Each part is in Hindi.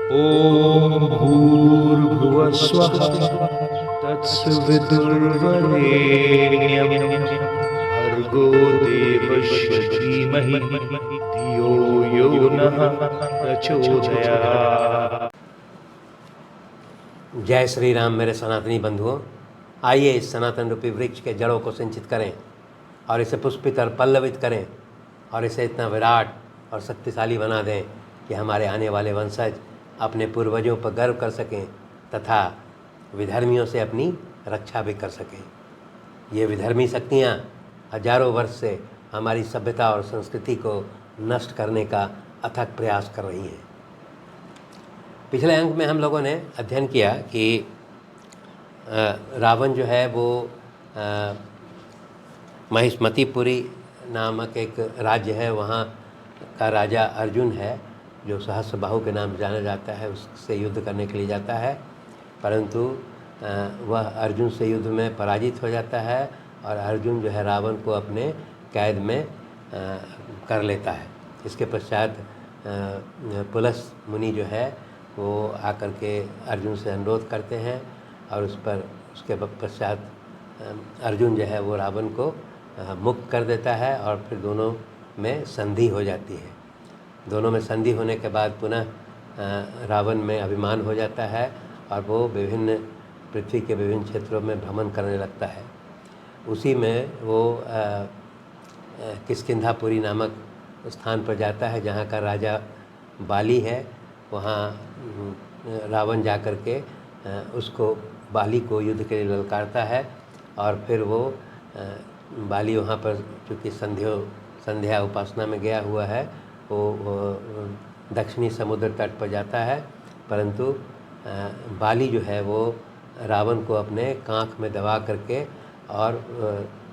ॐ भूर्भुवः स्वः तत्सवितुर्वरेण्यं भर्गो देवस्य धीमहि धियो यो नः प्रचोदयात्। जय श्री राम मेरे सनातनी बंधुओं। आइए इस सनातन रूपी वृक्ष के जड़ों को सिंचित करें और इसे पुष्पित और पल्लवित करें और इसे इतना विराट और शक्तिशाली बना दें कि हमारे आने वाले वंशज अपने पूर्वजों पर गर्व कर सकें तथा विधर्मियों से अपनी रक्षा भी कर सकें। ये विधर्मी शक्तियाँ हजारों वर्ष से हमारी सभ्यता और संस्कृति को नष्ट करने का अथक प्रयास कर रही हैं। पिछले अंक में हम लोगों ने अध्ययन किया कि रावण जो है वो महिष्मतिपुरी नामक एक राज्य है, वहाँ का राजा अर्जुन है जो सहस्रबाहु के नाम जाना जाता है, उससे युद्ध करने के लिए जाता है, परंतु वह अर्जुन से युद्ध में पराजित हो जाता है और अर्जुन जो है रावण को अपने कैद में कर लेता है। इसके पश्चात पुलस मुनि जो है वो आकर के अर्जुन से अनुरोध करते हैं और उसके पश्चात अर्जुन जो है वो रावण को मुक्त कर देता है और फिर दोनों में संधि हो जाती है। दोनों में संधि होने के बाद पुनः रावण में अभिमान हो जाता है और वो पृथ्वी के विभिन्न क्षेत्रों में भ्रमण करने लगता है। उसी में वो किष्किंधापुरी नामक स्थान पर जाता है जहाँ का राजा बाली है। वहाँ रावण जा कर के उसको बाली को युद्ध के लिए ललकारता है और फिर वो बाली वहाँ पर चूँकि संध्या उपासना में गया हुआ है, वो दक्षिणी समुद्र तट पर जाता है, परंतु बाली जो है वो रावण को अपने कांख में दबा करके और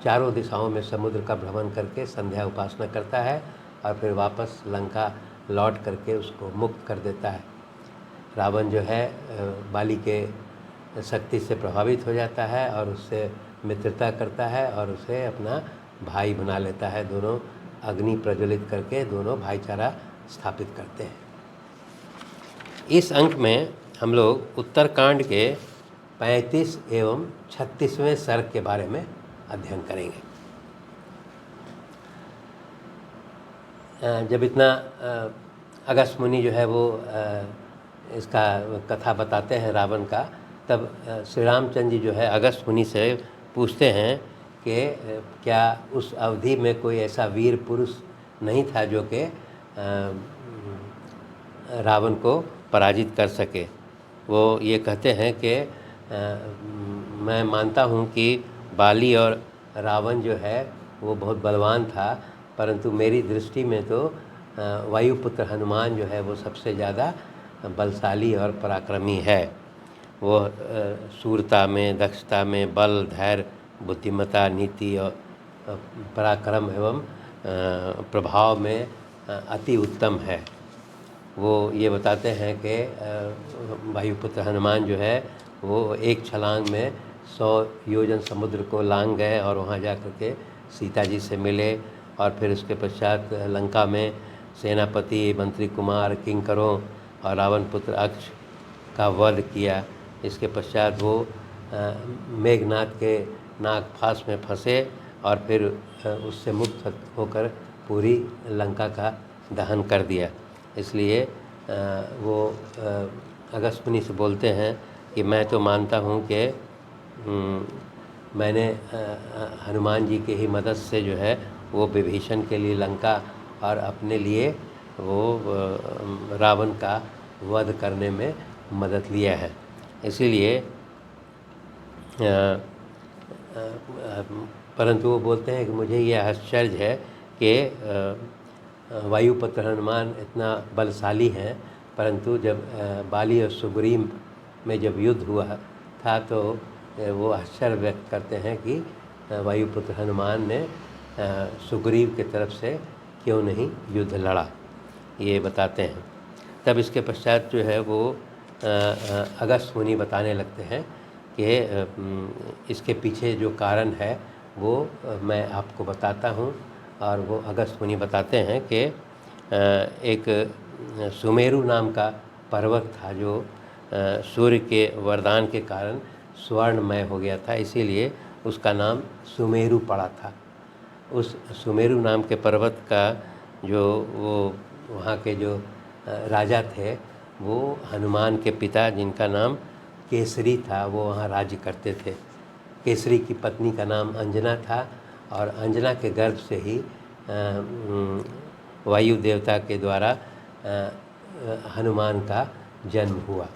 चारों दिशाओं में समुद्र का भ्रमण करके संध्या उपासना करता है और फिर वापस लंका लौट करके उसको मुक्त कर देता है। रावण जो है बाली के शक्ति से प्रभावित हो जाता है और उससे मित्रता करता है और उसे अपना भाई बना लेता है। दोनों अग्नि प्रज्वलित करके दोनों भाईचारा स्थापित करते हैं। इस अंक में हम लोग उत्तरकांड के 35 एवं 36वें सर्ग के बारे में अध्ययन करेंगे। जब इतना अगस्त्य मुनि जो है वो इसका कथा बताते हैं रावण का, तब श्री रामचंद्र जी जो है अगस्त्य मुनि से पूछते हैं कि क्या उस अवधि में कोई ऐसा वीर पुरुष नहीं था जो कि रावण को पराजित कर सके। वो ये कहते हैं कि मैं मानता हूँ कि बाली और रावण जो है वो बहुत बलवान था, परंतु मेरी दृष्टि में तो वायुपुत्र हनुमान जो है वो सबसे ज़्यादा बलशाली और पराक्रमी है। वो शूरता में, दक्षता में, बल, धैर्य, बुद्धिमत्ता, नीति और पराक्रम एवं प्रभाव में अति उत्तम है। वो ये बताते हैं कि वायुपुत्र हनुमान जो है वो एक छलांग में 100 योजन समुद्र को लांग गए और वहाँ जा कर के सीता जी से मिले और फिर उसके पश्चात लंका में सेनापति, मंत्री कुमार, किंकरों और रावण पुत्र अक्ष का वध किया। इसके पश्चात वो मेघनाथ के नागफास में फंसे और फिर उससे मुक्त होकर पूरी लंका का दहन कर दिया। इसलिए वो अगस्त्य मुनि से बोलते हैं कि मैं तो मानता हूँ कि मैंने हनुमान जी की ही मदद से जो है वो विभीषण के लिए लंका और अपने लिए वो रावण का वध करने में मदद लिया है। इसीलिए परंतु वो बोलते हैं कि मुझे यह आश्चर्य है कि वायुपुत्र हनुमान इतना बलशाली हैं, परंतु जब बाली और सुग्रीव में जब युद्ध हुआ था तो वो आश्चर्य व्यक्त करते हैं कि वायुपुत्र हनुमान ने सुग्रीव की तरफ से क्यों नहीं युद्ध लड़ा, ये बताते हैं। तब इसके पश्चात जो है वो अगस्त्य मुनि बताने लगते हैं कि इसके पीछे जो कारण है वो मैं आपको बताता हूँ। और वो अगस्त्य मुनि बताते हैं कि एक सुमेरु नाम का पर्वत था जो सूर्य के वरदान के कारण स्वर्णमय हो गया था, इसीलिए उसका नाम सुमेरु पड़ा था। उस सुमेरु नाम के पर्वत का जो वो वहाँ के जो राजा थे वो हनुमान के पिता, जिनका नाम केसरी था, वो वहाँ राज्य करते थे। केसरी की पत्नी का नाम अंजना था और अंजना के गर्भ से ही वायु देवता के द्वारा हनुमान का जन्म हुआ।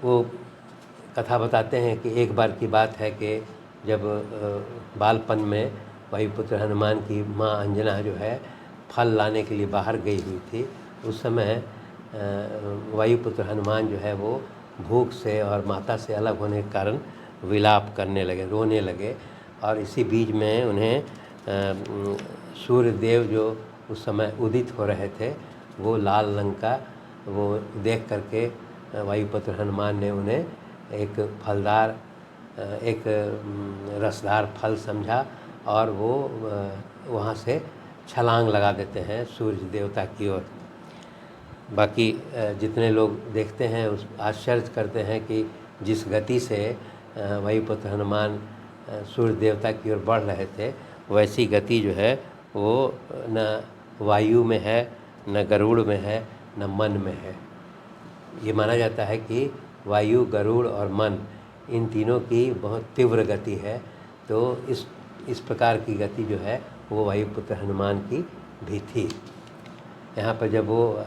वो कथा बताते हैं कि एक बार की बात है कि जब बालपन में वायुपुत्र हनुमान की माँ अंजना जो है फल लाने के लिए बाहर गई हुई थी, उस समय वायुपुत्र हनुमान जो है वो भूख से और माता से अलग होने के कारण विलाप करने लगे, रोने लगे। और इसी बीच में उन्हें सूर्य देव जो उस समय उदित हो रहे थे, वो लाल रंग का वो देख करके वायुपुत्र हनुमान ने उन्हें एक फलदार, एक रसदार फल समझा और वो वहाँ से छलांग लगा देते हैं सूर्य देवता की ओर। बाकी जितने लोग देखते हैं उस आश्चर्य करते हैं कि जिस गति से वायुपुत्र हनुमान सूर्य देवता की ओर बढ़ रहे थे, वैसी गति जो है वो न वायु में है, न गरुड़ में है, न मन में है। ये माना जाता है कि वायु, गरुड़ और मन, इन तीनों की बहुत तीव्र गति है। तो इस प्रकार की गति जो है वो वायुपुत्र हनुमान की भी थी। यहाँ पर जब वो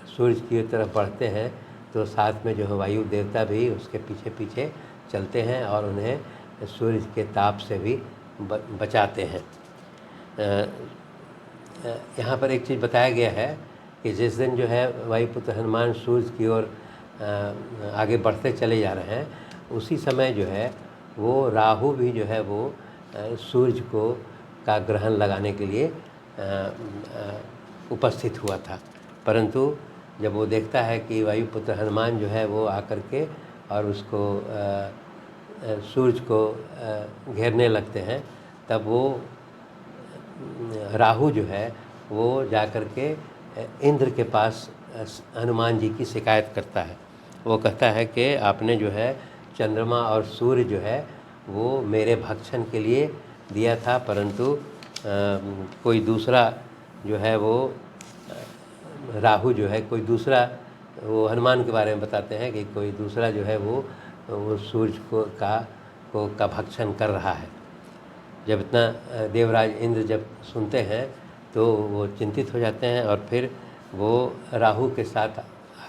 सूर्य की तरफ बढ़ते हैं तो साथ में जो है वायु देवता भी उसके पीछे पीछे चलते हैं और उन्हें सूर्य के ताप से भी बचाते हैं। यहाँ पर एक चीज़ बताया गया है कि जिस दिन जो है वायुपुत्र हनुमान सूर्य की ओर आगे बढ़ते चले जा रहे हैं, उसी समय जो है वो राहु भी जो है वो सूर्य को का ग्रहण लगाने के लिए उपस्थित हुआ था। परंतु जब वो देखता है कि वायुपुत्र हनुमान जो है वो आकर के और उसको सूर्य को घेरने लगते हैं, तब वो राहु जो है वो जाकर के इंद्र के पास हनुमान जी की शिकायत करता है। वो कहता है कि आपने जो है चंद्रमा और सूर्य जो है वो मेरे भक्षण के लिए दिया था, परंतु कोई दूसरा जो है वो राहु जो है कोई दूसरा, वो हनुमान के बारे में बताते हैं कि कोई दूसरा जो है वो सूर्य का भक्षण कर रहा है। जब इतना देवराज इंद्र जब सुनते हैं तो वो चिंतित हो जाते हैं और फिर वो राहु के साथ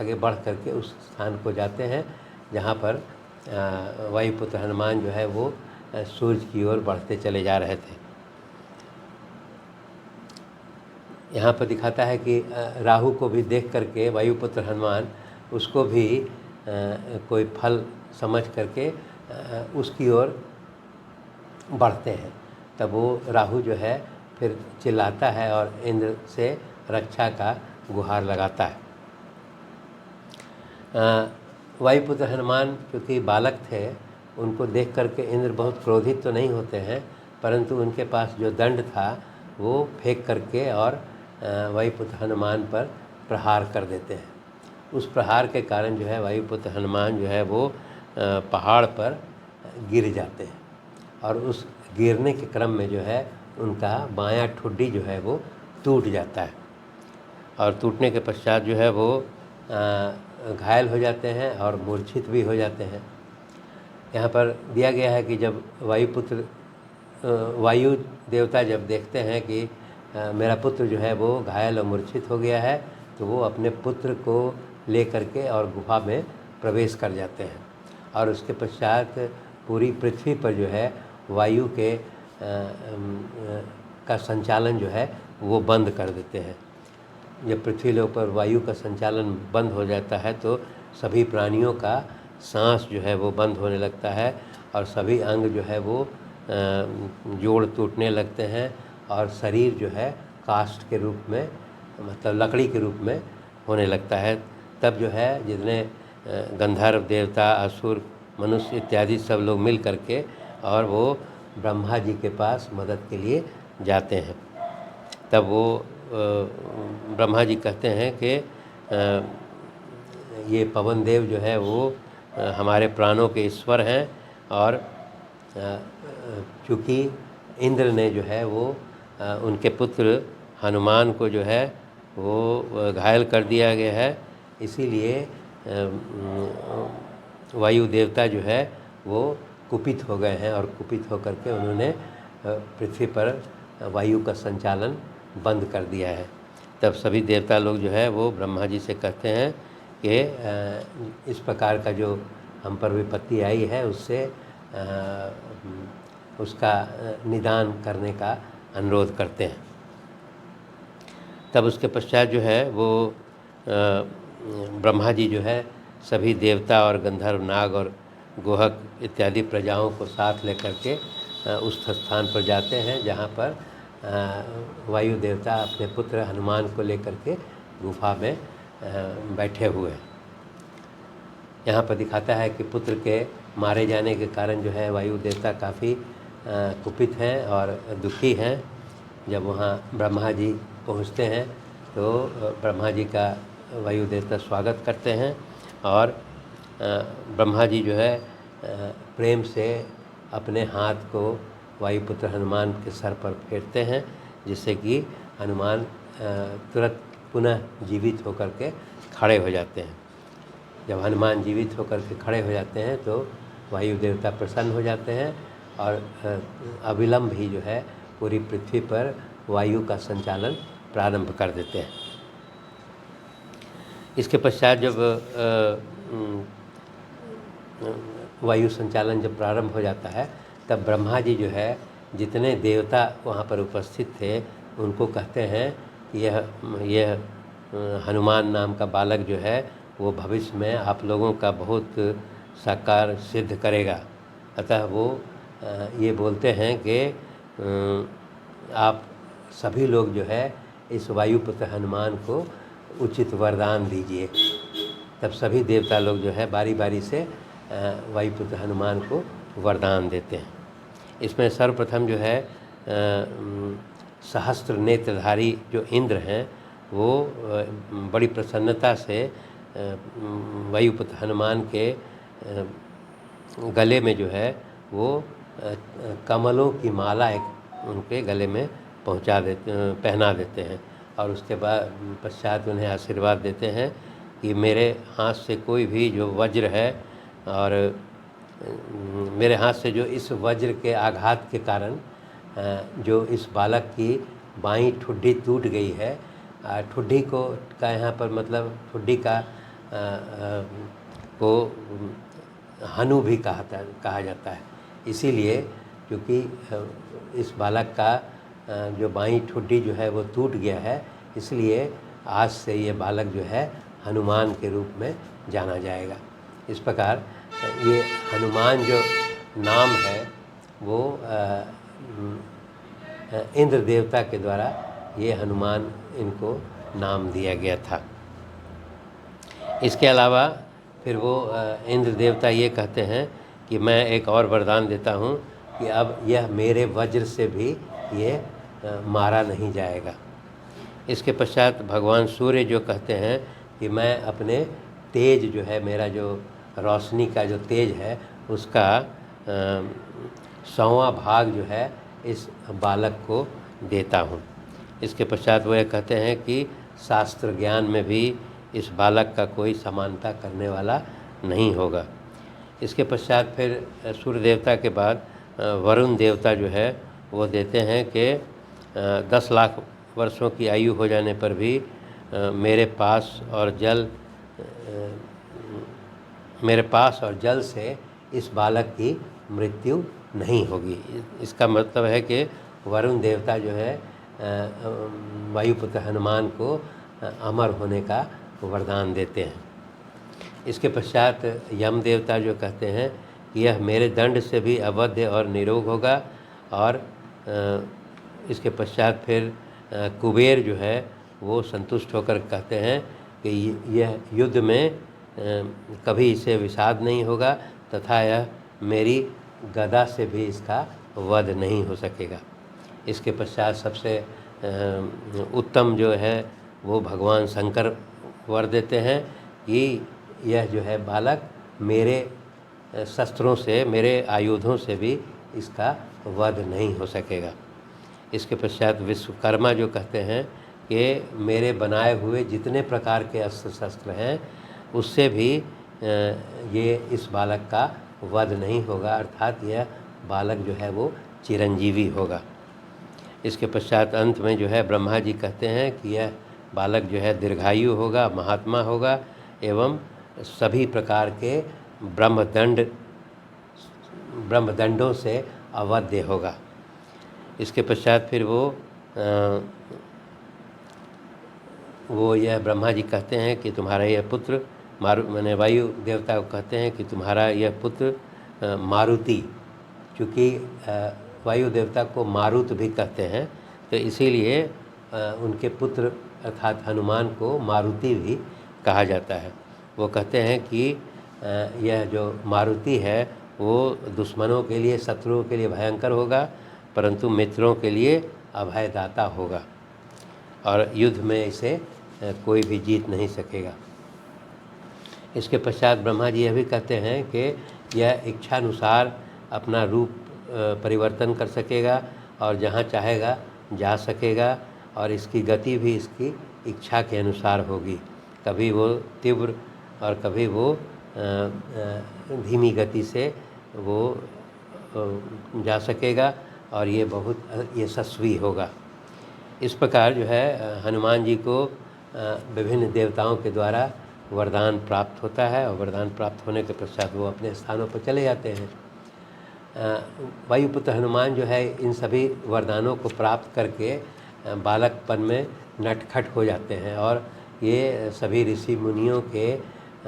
आगे बढ़ करके उस स्थान को जाते हैं जहाँ पर वायुपुत्र हनुमान जो है वो सूर्य की ओर बढ़ते चले जा रहे थे। यहाँ पर दिखाता है कि राहु को भी देख करके वायुपुत्र हनुमान उसको भी कोई फल समझ करके उसकी ओर बढ़ते हैं। तब वो राहु जो है फिर चिल्लाता है और इंद्र से रक्षा का गुहार लगाता है। वायुपुत्र हनुमान क्योंकि बालक थे, उनको देख करके इंद्र बहुत क्रोधित तो नहीं होते हैं, परंतु उनके पास जो दंड था वो फेंक करके और वायुपुत्र हनुमान पर प्रहार कर देते हैं। उस प्रहार के कारण जो है वायुपुत्र हनुमान जो है वो पहाड़ पर गिर जाते हैं और उस गिरने के क्रम में जो है उनका बायां ठुड्डी जो है वो टूट जाता है और टूटने के पश्चात जो है वो घायल हो जाते हैं और मूर्छित भी हो जाते हैं। यहाँ पर दिया गया है कि जब वायु देवता जब देखते हैं कि मेरा पुत्र जो है वो घायल और मूर्छित हो गया है, तो वो अपने पुत्र को ले करके और गुफा में प्रवेश कर जाते हैं और उसके पश्चात पूरी पृथ्वी पर जो है वायु के का संचालन जो है वो बंद कर देते हैं। जब पृथ्वी के ऊपर वायु का संचालन बंद हो जाता है तो सभी प्राणियों का सांस जो है वो बंद होने लगता है और सभी अंग जो है वो जोड़ टूटने लगते हैं और शरीर जो है काष्ठ के रूप में, मतलब लकड़ी के रूप में होने लगता है। तब जो है जितने गंधर्व, देवता, असुर, मनुष्य इत्यादि सब लोग मिल करके और वो ब्रह्मा जी के पास मदद के लिए जाते हैं। तब वो ब्रह्मा जी कहते हैं कि ये पवन देव जो है वो हमारे प्राणों के ईश्वर हैं। और चूँकि इंद्र ने जो है वो उनके पुत्र हनुमान को जो है वो घायल कर दिया गया है, इसीलिए वायु देवता जो है वो कुपित हो गए हैं और कुपित होकर के उन्होंने पृथ्वी पर वायु का संचालन बंद कर दिया है। तब सभी देवता लोग जो है वो ब्रह्मा जी से कहते हैं कि इस प्रकार का जो हम पर विपत्ति आई है उससे उसका निदान करने का अनुरोध करते हैं। तब उसके पश्चात जो है वो ब्रह्मा जी जो है सभी देवता और गंधर्व, नाग और गोहक इत्यादि प्रजाओं को साथ लेकर के उस स्थान पर जाते हैं जहाँ पर वायु देवता अपने पुत्र हनुमान को लेकर के गुफा में बैठे हुए हैं। यहाँ पर दिखाता है कि पुत्र के मारे जाने के कारण जो है वायु देवता काफ़ी कुपित हैं और दुखी हैं। जब वहाँ ब्रह्मा जी पहुँचते हैं तो ब्रह्मा जी का वायु देवता स्वागत करते हैं और ब्रह्मा जी जो है प्रेम से अपने हाथ को वायुपुत्र हनुमान के सर पर फेरते हैं, जिससे कि हनुमान तुरंत पुनः जीवित होकर के खड़े हो जाते हैं। जब हनुमान जीवित होकर के खड़े हो जाते हैं तो वायु देवता प्रसन्न हो जाते हैं और अविलंब ही जो है पूरी पृथ्वी पर वायु का संचालन प्रारंभ कर देते हैं। इसके पश्चात जब वायु संचालन जब प्रारंभ हो जाता है तब ब्रह्मा जी जो है जितने देवता वहाँ पर उपस्थित थे उनको कहते हैं कि यह हनुमान नाम का बालक जो है वो भविष्य में आप लोगों का बहुत साकार सिद्ध करेगा। अतः वो ये बोलते हैं कि आप सभी लोग जो है इस वायुपुत्र हनुमान को उचित वरदान दीजिए। तब सभी देवता लोग जो है बारी बारी से वायुपुत्र हनुमान को वरदान देते हैं। इसमें सर्वप्रथम जो है सहस्त्र नेत्रधारी जो इंद्र हैं वो बड़ी प्रसन्नता से वायुपुत्र हनुमान के गले में जो है वो कमलों की माला एक उनके गले में पहना देते हैं और उसके बाद पश्चात उन्हें आशीर्वाद देते हैं कि मेरे हाथ से कोई भी जो वज्र है और मेरे हाथ से जो इस वज्र के आघात के कारण जो इस बालक की बाईं ठुड्डी टूट गई है, ठुड्डी को का यहाँ पर मतलब ठुड्डी का को हनु भी कहा जाता है। इसीलिए क्योंकि इस बालक का जो बाईं ठुड्डी जो है वो टूट गया है, इसलिए आज से ये बालक जो है हनुमान के रूप में जाना जाएगा। इस प्रकार ये हनुमान जो नाम है वो इंद्र देवता के द्वारा ये हनुमान इनको नाम दिया गया था। इसके अलावा फिर वो इंद्र देवता ये कहते हैं कि मैं एक और वरदान देता हूँ कि अब यह मेरे वज्र से भी ये मारा नहीं जाएगा। इसके पश्चात भगवान सूर्य जो कहते हैं कि मैं अपने तेज जो है, मेरा जो रोशनी का जो तेज है उसका 100वां भाग जो है इस बालक को देता हूँ। इसके पश्चात वो ये कहते हैं कि शास्त्र ज्ञान में भी इस बालक का कोई समानता करने वाला नहीं होगा। इसके पश्चात फिर सूर्य देवता के बाद वरुण देवता जो है वो देते हैं कि 10 लाख वर्षों की आयु हो जाने पर भी मेरे पास और जल से इस बालक की मृत्यु नहीं होगी। इसका मतलब है कि वरुण देवता जो है वायुपुत्र हनुमान को अमर होने का वरदान देते हैं। इसके पश्चात यम देवता जो कहते हैं कि यह मेरे दंड से भी अवध्य और निरोग होगा। और इसके पश्चात फिर कुबेर जो है वो संतुष्ट होकर कहते हैं कि यह युद्ध में कभी इसे विषाद नहीं होगा तथा यह मेरी गदा से भी इसका वध नहीं हो सकेगा। इसके पश्चात सबसे उत्तम जो है वो भगवान शंकर वर देते हैं कि यह जो है बालक मेरे शस्त्रों से, मेरे आयुधों से भी इसका वध नहीं हो सकेगा। इसके पश्चात विश्वकर्मा जो कहते हैं कि मेरे बनाए हुए जितने प्रकार के अस्त्र शस्त्र हैं उससे भी ये इस बालक का वध नहीं होगा, अर्थात यह बालक जो है वो चिरंजीवी होगा। इसके पश्चात अंत में जो है ब्रह्मा जी कहते हैं कि यह बालक जो है दीर्घायु होगा, महात्मा होगा एवं सभी प्रकार के ब्रह्मदंडों से अवध्य होगा। इसके पश्चात फिर वो यह ब्रह्मा जी कहते हैं कि तुम्हारा यह पुत्र मैंने वायु देवता को कहते हैं कि तुम्हारा यह पुत्र मारुति, चूँकि वायु देवता को मारुत भी कहते हैं तो इसीलिए उनके पुत्र अर्थात हनुमान को मारुति भी कहा जाता है। वो कहते हैं कि यह जो मारुति है वो दुश्मनों के लिए, शत्रुओं के लिए भयंकर होगा, परंतु मित्रों के लिए अभयदाता होगा और युद्ध में इसे कोई भी जीत नहीं सकेगा। इसके पश्चात ब्रह्मा जी यह भी कहते हैं कि यह इच्छानुसार अपना रूप परिवर्तन कर सकेगा और जहाँ चाहेगा जा सकेगा और इसकी गति भी इसकी इच्छा के अनुसार होगी। कभी वो तीव्र और कभी वो धीमी गति से वो जा सकेगा और ये बहुत यशस्वी होगा। इस प्रकार जो है हनुमान जी को विभिन्न देवताओं के द्वारा वरदान प्राप्त होता है और वरदान प्राप्त होने के पश्चात वो अपने स्थानों पर चले जाते हैं। वायुपुत्र हनुमान जो है इन सभी वरदानों को प्राप्त करके बालकपन में नटखट हो जाते हैं और ये सभी ऋषि मुनियों के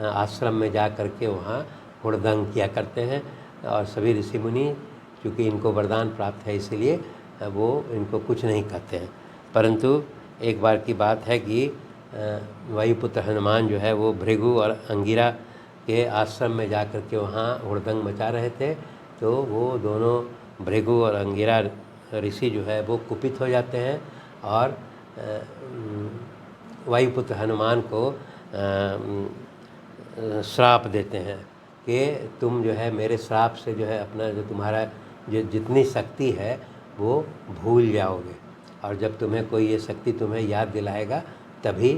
आश्रम में जा कर के वहाँ हुड़दंग किया करते हैं और सभी ऋषि मुनि चूँकि इनको वरदान प्राप्त है इसीलिए वो इनको कुछ नहीं कहते हैं। परंतु एक बार की बात है कि वायुपुत्र हनुमान जो है वो भृगु और अंगिरा के आश्रम में जा कर के वहाँ हुड़दंग मचा रहे थे, तो वो दोनों भृगु और अंगिरा ऋषि जो है वो कुपित हो जाते हैं और वायुपुत्र हनुमान को श्राप देते हैं कि तुम जो है मेरे श्राप से जो है अपना जो तुम्हारा जो जितनी शक्ति है वो भूल जाओगे और जब तुम्हें कोई ये शक्ति तुम्हें याद दिलाएगा तभी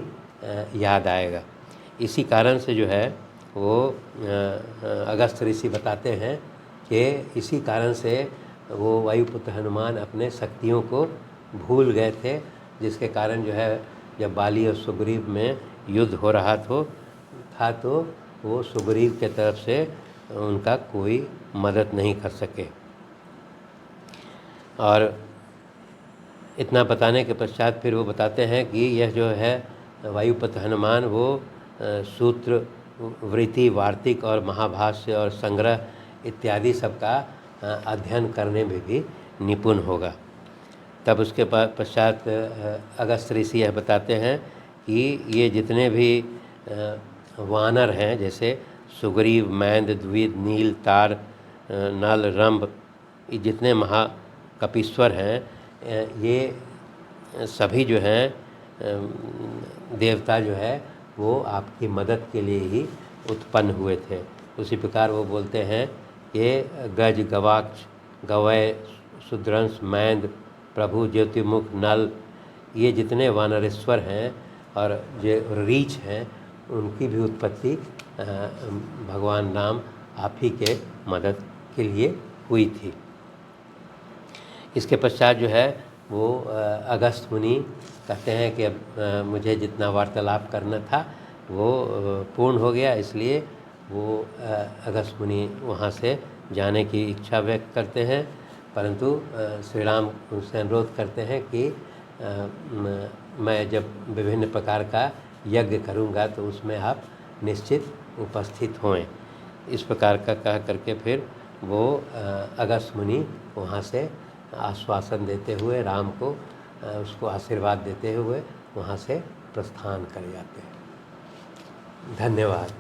याद आएगा। इसी कारण से जो है वो अगस्त्य ऋषि बताते हैं कि इसी कारण से वो वायुपुत्र हनुमान अपने शक्तियों को भूल गए थे, जिसके कारण जो है जब बाली और सुग्रीव में युद्ध हो रहा था तो वो सुग्रीव के तरफ से उनका कोई मदद नहीं कर सके। और इतना बताने के पश्चात फिर वो बताते हैं कि यह जो है वायुपुत्र हनुमान वो सूत्र, वृत्ति, वार्तिक और महाभाष्य और संग्रह इत्यादि सबका अध्ययन करने में भी निपुण होगा। तब उसके पश्चात अगस्त्य ऋषि यह बताते हैं कि ये जितने भी वानर हैं जैसे सुग्रीव, मैंद, द्विद, नील, तार, नल, रंभ, ये जितने महाकपीश्वर हैं ये सभी जो हैं देवता जो है वो आपकी मदद के लिए ही उत्पन्न हुए थे। उसी प्रकार वो बोलते हैं कि गज, गवाक्ष, गवय, शुद्रंश, मैंद, प्रभु, ज्योतिमुख, नल, ये जितने वानरेश्वर हैं और जो रीछ हैं उनकी भी उत्पत्ति भगवान राम आप ही के मदद के लिए हुई थी। इसके पश्चात जो है वो अगस्त्य मुनि कहते हैं कि अब मुझे जितना वार्तालाप करना था वो पूर्ण हो गया, इसलिए वो अगस्त्य मुनि वहाँ से जाने की इच्छा व्यक्त करते हैं, परंतु श्री राम उनसे अनुरोध करते हैं कि मैं जब विभिन्न प्रकार का यज्ञ करूँगा तो उसमें आप निश्चित उपस्थित हों। इस प्रकार का कह करके फिर वो अगस्त्य मुनि वहाँ से आश्वासन देते हुए राम को उसको आशीर्वाद देते हुए वहाँ से प्रस्थान कर जाते हैं। धन्यवाद।